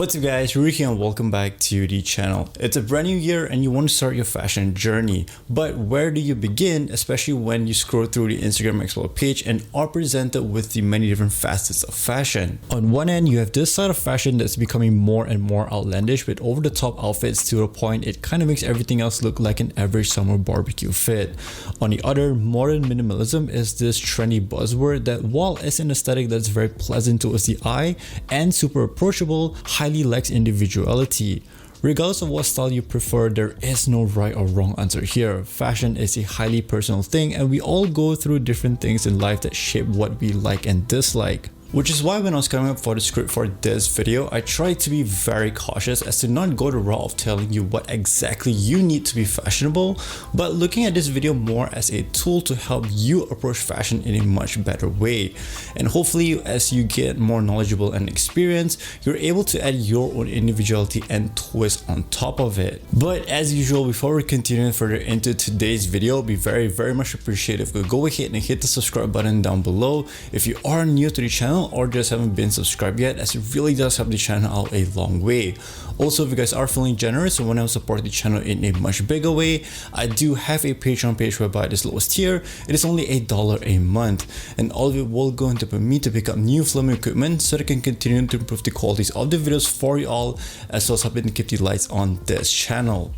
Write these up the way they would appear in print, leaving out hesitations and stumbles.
What's up guys, Ruki and welcome back to the channel. It's a brand new year and you want to start your fashion journey, but where do you begin, especially when you scroll through the Instagram Explore page and are presented with the many different facets of fashion. On one end, you have this side of fashion that's becoming more and more outlandish with over-the-top outfits to a point it kind of makes everything else look like an average summer barbecue fit. On the other, modern minimalism is this trendy buzzword that, while it's an aesthetic that's very pleasant towards the eye and super approachable, highly lacks individuality. Regardless of what style you prefer, there is no right or wrong answer here. Fashion is a highly personal thing and we all go through different things in life that shape what we like and dislike. Which is why when I was coming up for the script for this video, I tried to be very cautious as to not go the route of telling you what exactly you need to be fashionable, but looking at this video more as a tool to help you approach fashion in a much better way. And hopefully as you get more knowledgeable and experienced, you're able to add your own individuality and twist on top of it. But as usual, before we continue further into today's video, be very much appreciative if you go ahead and hit the subscribe button down below if you are new to the channel or just haven't been subscribed yet, as it really does help the channel out a long way. Also, if you guys are feeling generous and want to support the channel in a much bigger way, I do have a Patreon page whereby this lowest tier, it is only $1 a month, and all of it will go into me to pick up new filming equipment so that I can continue to improve the qualities of the videos for you all, as well as helping to keep the lights on this channel.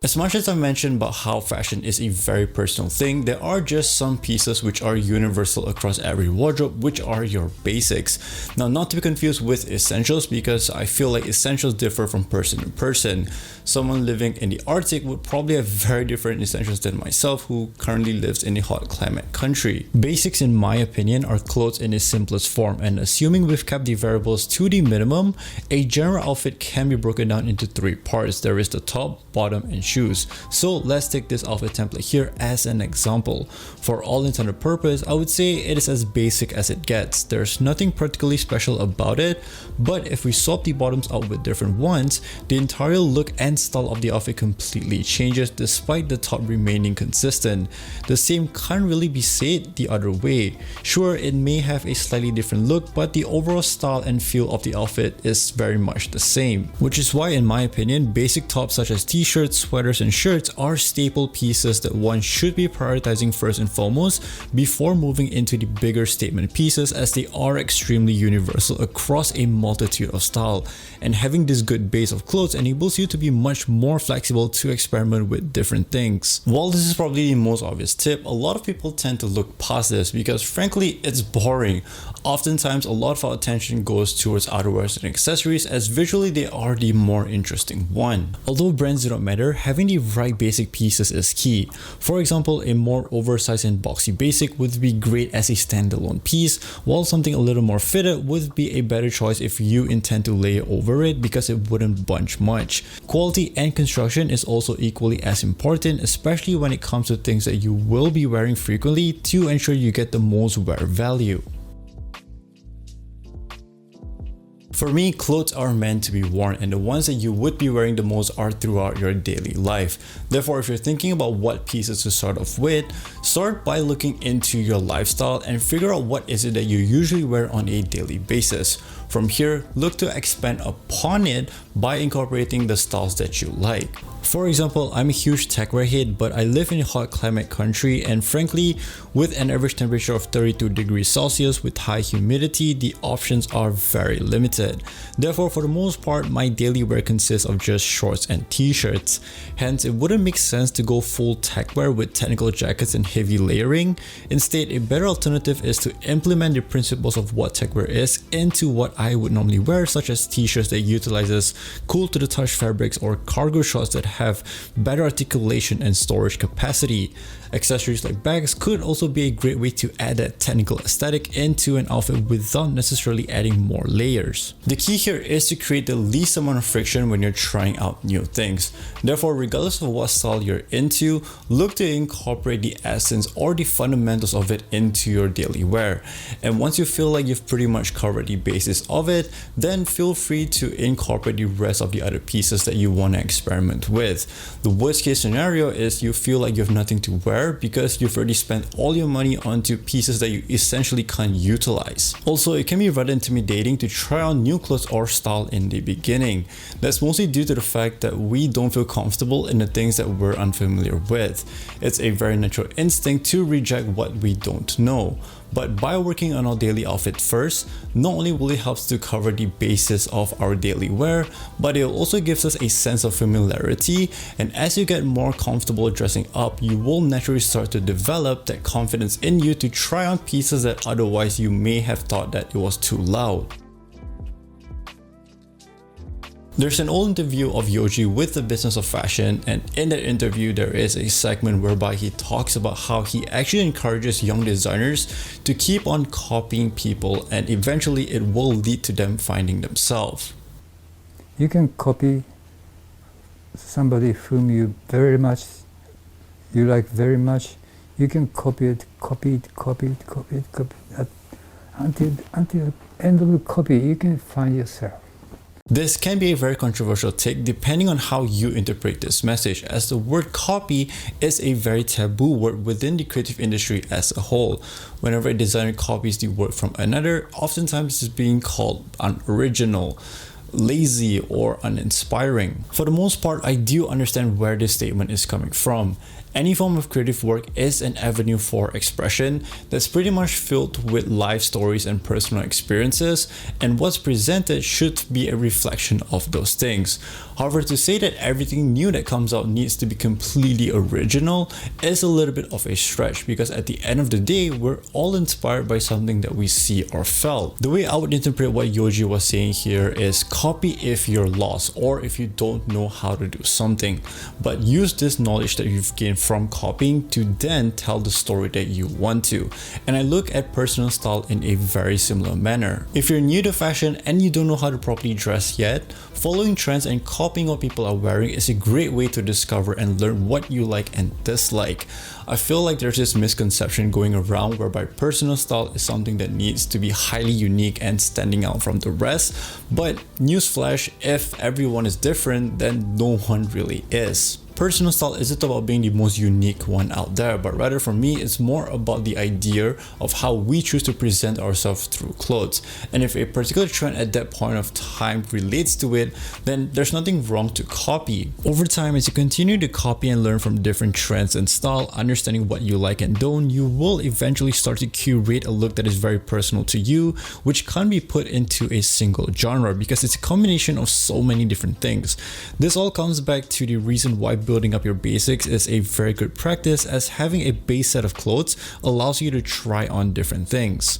As much as I mentioned about how fashion is a very personal thing, there are just some pieces which are universal across every wardrobe, which are your basics. Now, not to be confused with essentials, because I feel like essentials differ from person to person. Someone living in the Arctic would probably have very different essentials than myself, who currently lives in a hot climate country. Basics, in my opinion, are clothes in its simplest form, and assuming we've kept the variables to the minimum, a general outfit can be broken down into three parts. There is the top, bottom, and shoes. So let's take this outfit template here as an example. For all intended purpose, I would say it is as basic as it gets. There's nothing particularly special about it, but if we swap the bottoms out with different ones, the entire look and style of the outfit completely changes despite the top remaining consistent. The same can't really be said the other way. Sure, it may have a slightly different look, but the overall style and feel of the outfit is very much the same. Which is why, in my opinion, basic tops such as t-shirts, sweaters, and shirts are staple pieces that one should be prioritizing first and foremost before moving into the bigger statement pieces, as they are extremely universal across a multitude of style, and having this good base of clothes enables you to be much more flexible to experiment with different things. While this is probably the most obvious tip, a lot of people tend to look past this because frankly it's boring. Oftentimes a lot of our attention goes towards outerwear and accessories, as visually they are the more interesting one. Although brands do not matter, having the right basic pieces is key. For example, a more oversized and boxy basic would be great as a standalone piece, while something a little more fitted would be a better choice if you intend to layer over it, because it wouldn't bunch much. Quality and construction is also equally as important, especially when it comes to things that you will be wearing frequently, to ensure you get the most wear value. For me, clothes are meant to be worn, and the ones that you would be wearing the most are throughout your daily life. Therefore, if you're thinking about what pieces to start off with, start by looking into your lifestyle and figure out what is it that you usually wear on a daily basis. From here, look to expand upon it by incorporating the styles that you like. For example, I'm a huge techwear head, but I live in a hot climate country, and frankly, with an average temperature of 32 degrees Celsius with high humidity, the options are very limited. Therefore, for the most part, my daily wear consists of just shorts and t-shirts. Hence, it wouldn't make sense to go full techwear with technical jackets and heavy layering. Instead, a better alternative is to implement the principles of what techwear is into what I would normally wear, such as t-shirts that utilizes cool to the touch fabrics, or cargo shorts that have better articulation and storage capacity. Accessories like bags could also be a great way to add that technical aesthetic into an outfit without necessarily adding more layers. The key here is to create the least amount of friction when you're trying out new things. Therefore, regardless of what style you're into, look to incorporate the essence or the fundamentals of it into your daily wear. And once you feel like you've pretty much covered the basis of it, then feel free to incorporate the rest of the other pieces that you want to experiment with. The worst case scenario is you feel like you have nothing to wear, wear because you've already spent all your money onto pieces that you essentially can't utilize. Also, it can be rather intimidating to try on new clothes or style in the beginning. That's mostly due to the fact that we don't feel comfortable in the things that we're unfamiliar with. It's a very natural instinct to reject what we don't know. But by working on our daily outfit first, not only will it help to cover the basis of our daily wear, but it also gives us a sense of familiarity, and as you get more comfortable dressing up, you will naturally start to develop that confidence in you to try on pieces that otherwise you may have thought that it was too loud. There's an old interview of Yohji with the business of fashion, and in that interview there is a segment whereby he talks about how he actually encourages young designers to keep on copying people, and eventually it will lead to them finding themselves. You can copy somebody whom you like very much. You can copy it until end of the copy you can find yourself. This can be a very controversial take depending on how you interpret this message, as the word copy is a very taboo word within the creative industry as a whole. Whenever a designer copies the work from another, oftentimes it's being called unoriginal, lazy, or uninspiring. For the most part, I do understand where this statement is coming from. Any form of creative work is an avenue for expression that's pretty much filled with life stories and personal experiences, and what's presented should be a reflection of those things. However, to say that everything new that comes out needs to be completely original is a little bit of a stretch, because at the end of the day, we're all inspired by something that we see or felt. The way I would interpret what Yohji was saying here is copy if you're lost or if you don't know how to do something, but use this knowledge that you've gained from copying to then tell the story that you want to. And I look at personal style in a very similar manner. If you're new to fashion and you don't know how to properly dress yet, following trends and copying what people are wearing is a great way to discover and learn what you like and dislike. I feel like there's this misconception going around whereby personal style is something that needs to be highly unique and standing out from the rest, but newsflash, if everyone is different, then no one really is. Personal style isn't about being the most unique one out there, but rather for me, it's more about the idea of how we choose to present ourselves through clothes. And if a particular trend at that point of time relates to it, then there's nothing wrong to copy. Over time, as you continue to copy and learn from different trends and style, understanding what you like and don't, you will eventually start to curate a look that is very personal to you, which can't be put into a single genre because it's a combination of so many different things. This all comes back to the reason why building up your basics is a very good practice, as having a base set of clothes allows you to try on different things.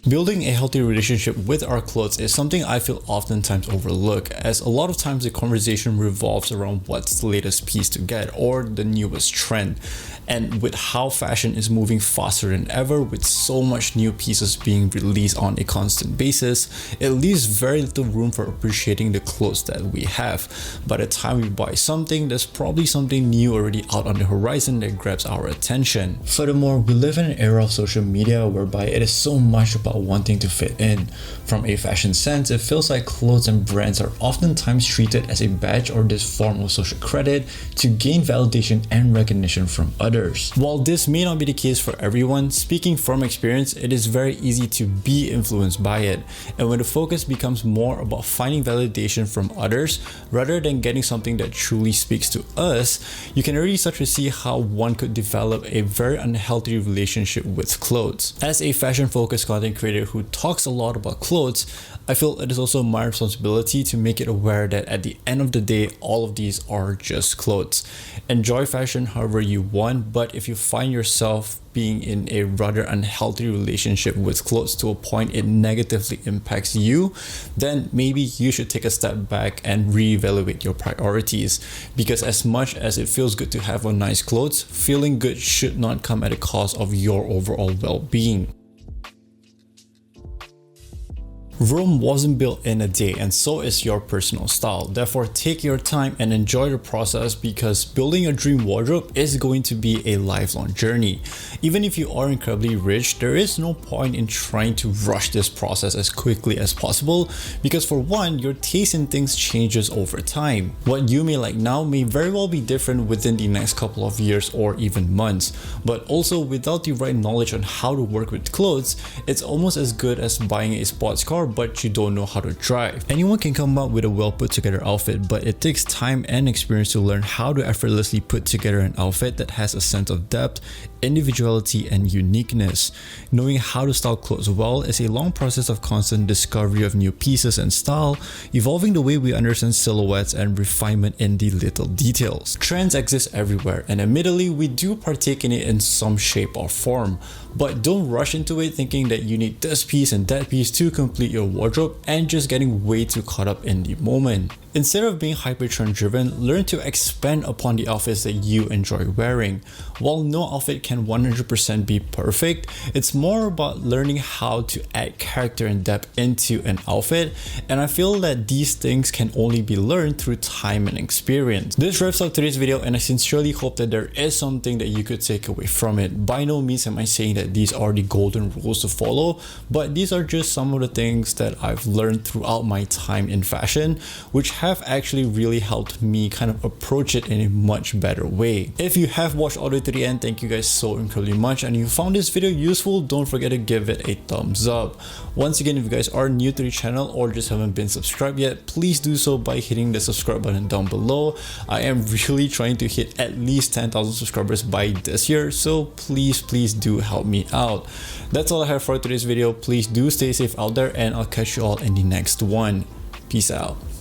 Building a healthy relationship with our clothes is something I feel oftentimes overlooked, as a lot of times the conversation revolves around what's the latest piece to get or the newest trend. And with how fashion is moving faster than ever, with so much new pieces being released on a constant basis, it leaves very little room for appreciating the clothes that we have. By the time we buy something, there's probably something new already out on the horizon that grabs our attention. Furthermore, we live in an era of social media whereby it is so much about wanting to fit in. From a fashion sense, it feels like clothes and brands are oftentimes treated as a badge or this form of social credit to gain validation and recognition from others. While this may not be the case for everyone, speaking from experience, it is very easy to be influenced by it. And when the focus becomes more about finding validation from others rather than getting something that truly speaks to us, you can already start to see how one could develop a very unhealthy relationship with clothes. As a fashion-focused content creator who talks a lot about clothes, I feel it is also my responsibility to make it aware that at the end of the day, all of these are just clothes. Enjoy fashion however you want, but if you find yourself being in a rather unhealthy relationship with clothes to a point it negatively impacts you, then maybe you should take a step back and reevaluate your priorities. Because as much as it feels good to have on nice clothes, feeling good should not come at the cost of your overall well-being. Rome wasn't built in a day, and so is your personal style. Therefore, take your time and enjoy the process, because building a dream wardrobe is going to be a lifelong journey. Even if you are incredibly rich, there is no point in trying to rush this process as quickly as possible, because for one, your taste in things changes over time. What you may like now may very well be different within the next couple of years or even months. But also, without the right knowledge on how to work with clothes, it's almost as good as buying a sports car but you don't know how to drive. Anyone can come up with a well put together outfit, but it takes time and experience to learn how to effortlessly put together an outfit that has a sense of depth, individuality, and uniqueness. Knowing how to style clothes well is a long process of constant discovery of new pieces and style, evolving the way we understand silhouettes and refinement in the little details. Trends exist everywhere, and admittedly, we do partake in it in some shape or form. But don't rush into it thinking that you need this piece and that piece to complete your wardrobe and just getting way too caught up in the moment. Instead of being hyper-trend driven, learn to expand upon the outfits that you enjoy wearing. While no outfit can 100% be perfect, it's more about learning how to add character and depth into an outfit, and I feel that these things can only be learned through time and experience. This wraps up today's video, and I sincerely hope that there is something that you could take away from it. By no means am I saying that these are the golden rules to follow, but these are just some of the things that I've learned throughout my time in fashion, which have actually really helped me kind of approach it in a much better way. If you have watched all the way to the end, thank you guys so incredibly much, and if you found this video useful, don't forget to give it a thumbs up. Once again, if you guys are new to the channel or just haven't been subscribed yet, please do so by hitting the subscribe button down below. I am really trying to hit at least 10,000 subscribers by this year, so please do help me out. That's all I have for today's video. Please do stay safe out there, and I'll catch you all in the next one. Peace out.